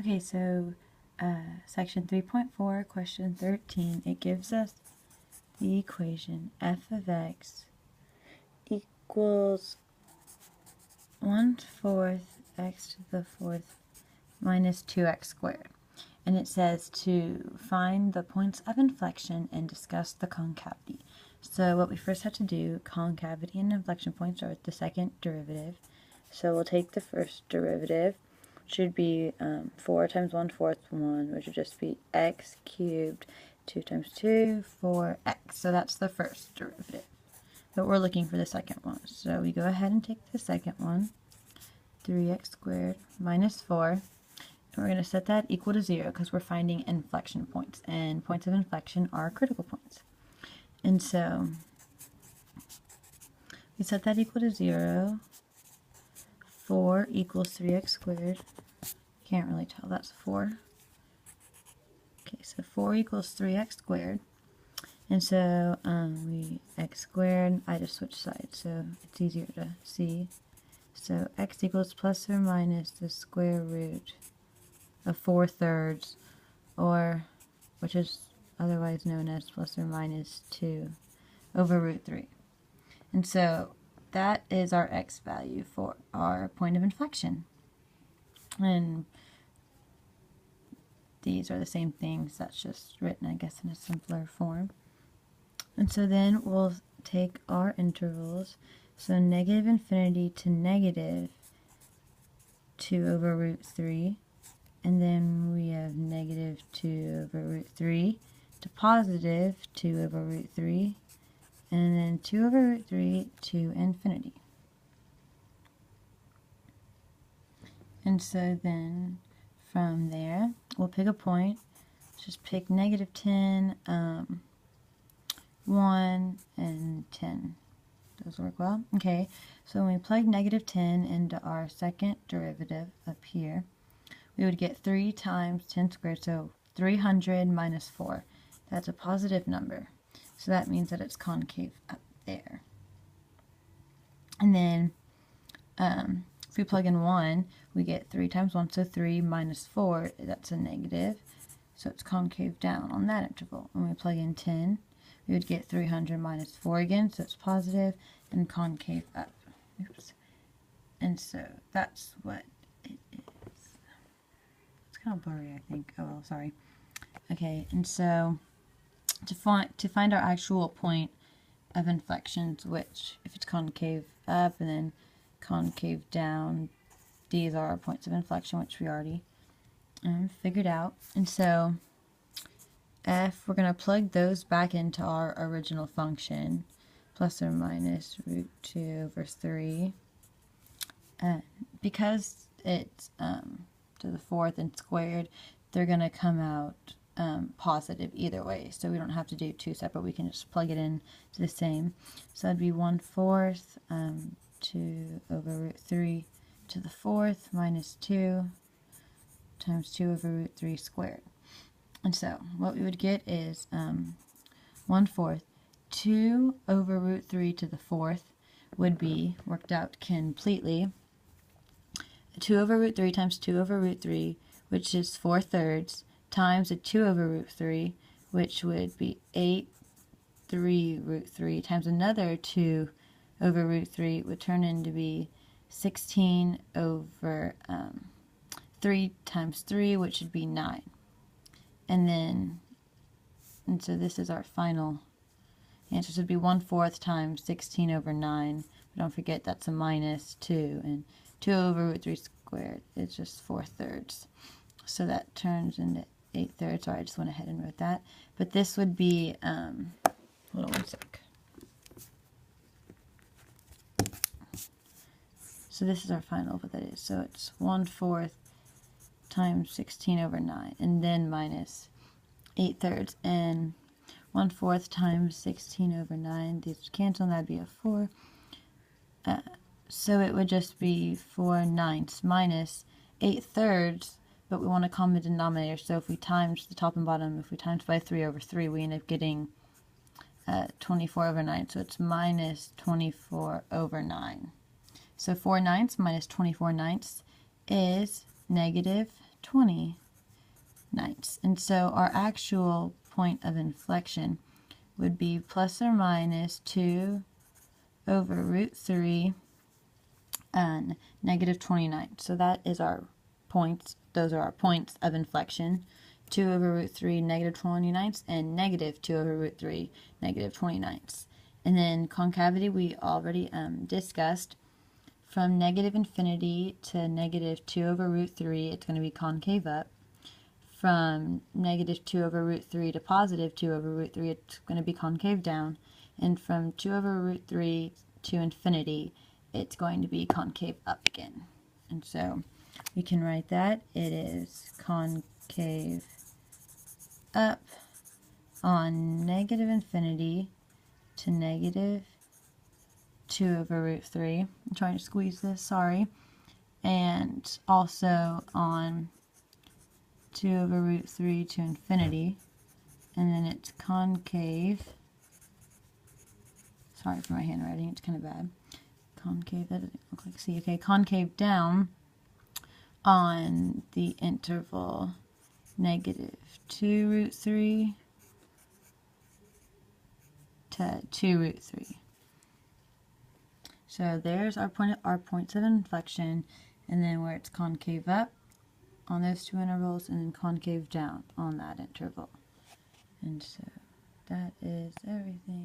Okay, so section 3.4, question 13, it gives us the equation f of x equals 1/4 x to the fourth minus 2x squared. And it says to find the points of inflection and discuss the concavity. So what we first have to do, concavity and inflection points are the second derivative. So we'll take the first derivative, which should be 4 times 1/4, 1, which would just be x cubed, 2 times 2, 4x. So that's the first derivative. But we're looking for the second one. So we go ahead and take the second one, 3x squared minus 4. And we're going to set that equal to 0 because we're finding inflection points. And points of inflection are critical points. And so we set that equal to 0. 4 equals 3x squared. Can't really tell, that's 4. Okay, so 4 equals 3x squared. And so we x squared, I just switched sides so it's easier to see. So x equals plus or minus the square root of 4/3, or which is otherwise known as plus or minus 2 over root 3. And so that is our x value for our point of inflection. And these are the same things, that's just written, I guess, in a simpler form. And so then we'll take our intervals. So negative infinity to negative 2 over root 3. And then we have negative 2 over root 3 to positive 2 over root 3. And then 2 over root 3 to infinity. And so then from there, we'll pick a point. Just pick negative 10, 1, and 10. Those work well? Okay, so when we plug negative 10 into our second derivative up here, we would get 3 times 10 squared, so 300 minus 4. That's a positive number. So that means that it's concave up there. And then if we plug in 1, we get 3 times 1, so 3 minus 4, that's a negative. So it's concave down on that interval. When we plug in 10, we would get 300 minus 4 again, so it's positive, and concave up. Oops. And so that's what it is. It's kind of blurry, I think. Oh, well, sorry. Okay, and so to find our actual point of inflections, which if it's concave up and then concave down, these are our points of inflection, which we already figured out. And so f, we're going to plug those back into our original function, plus or minus root 2 over 3. Because it's to the fourth and squared, they're going to come out positive either way, so we don't have to do 2 separate. We can just plug it in to the same. So that'd be 1/4 2 over root 3 to the fourth minus 2 times 2 over root 3 squared. And so what we would get is 1/4 2 over root 3 to the fourth would be worked out completely 2 over root 3 times 2 over root 3, which is 4/3, times a 2 over root 3, which would be 8/3 root 3, times another 2 over root 3 would turn into be 16 over 3 times 3, which would be 9. And so this is our final answer. So it would be 1/4 times 16 over 9. But don't forget that's a minus 2, and 2 over root 3 squared is just 4/3. So that turns into 8/3. Sorry, I just went ahead and wrote that. But this would be, hold on one sec. So this is our final, what that is. So it's 1/4 times 16 over 9, and then minus 8/3. And 1/4 times 16 over 9, these cancel, and that'd be a 4. So it would just be 4/9 minus 8/3, but we want a common denominator, so if we times the top and bottom, if we times by 3 over 3, we end up getting 24 over 9, so it's minus 24 over 9. So 4/9 minus 24/9 is negative 29ths. And so our actual point of inflection would be plus or minus 2 over root 3 and negative 29. So that is our points. Those are our points of inflection. 2 over root 3 negative 29ths and negative 2 over root 3 negative 29ths. And then concavity we already discussed. From negative infinity to negative 2 over root 3, it's going to be concave up. From negative 2 over root 3 to positive 2 over root 3, it's going to be concave down. And from 2 over root 3 to infinity, it's going to be concave up again. And so we can write that. It is concave up on negative infinity to negative 2 over root 3. I'm trying to squeeze this, sorry. And also on 2 over root 3 to infinity. And then it's concave. Sorry for my handwriting, it's kind of bad. Concave, that doesn't look like C. Okay, concave down on the interval negative 2 root 3 to 2 root 3. So there's our points of inflection, and then where it's concave up on those two intervals, and then concave down on that interval. And so that is everything.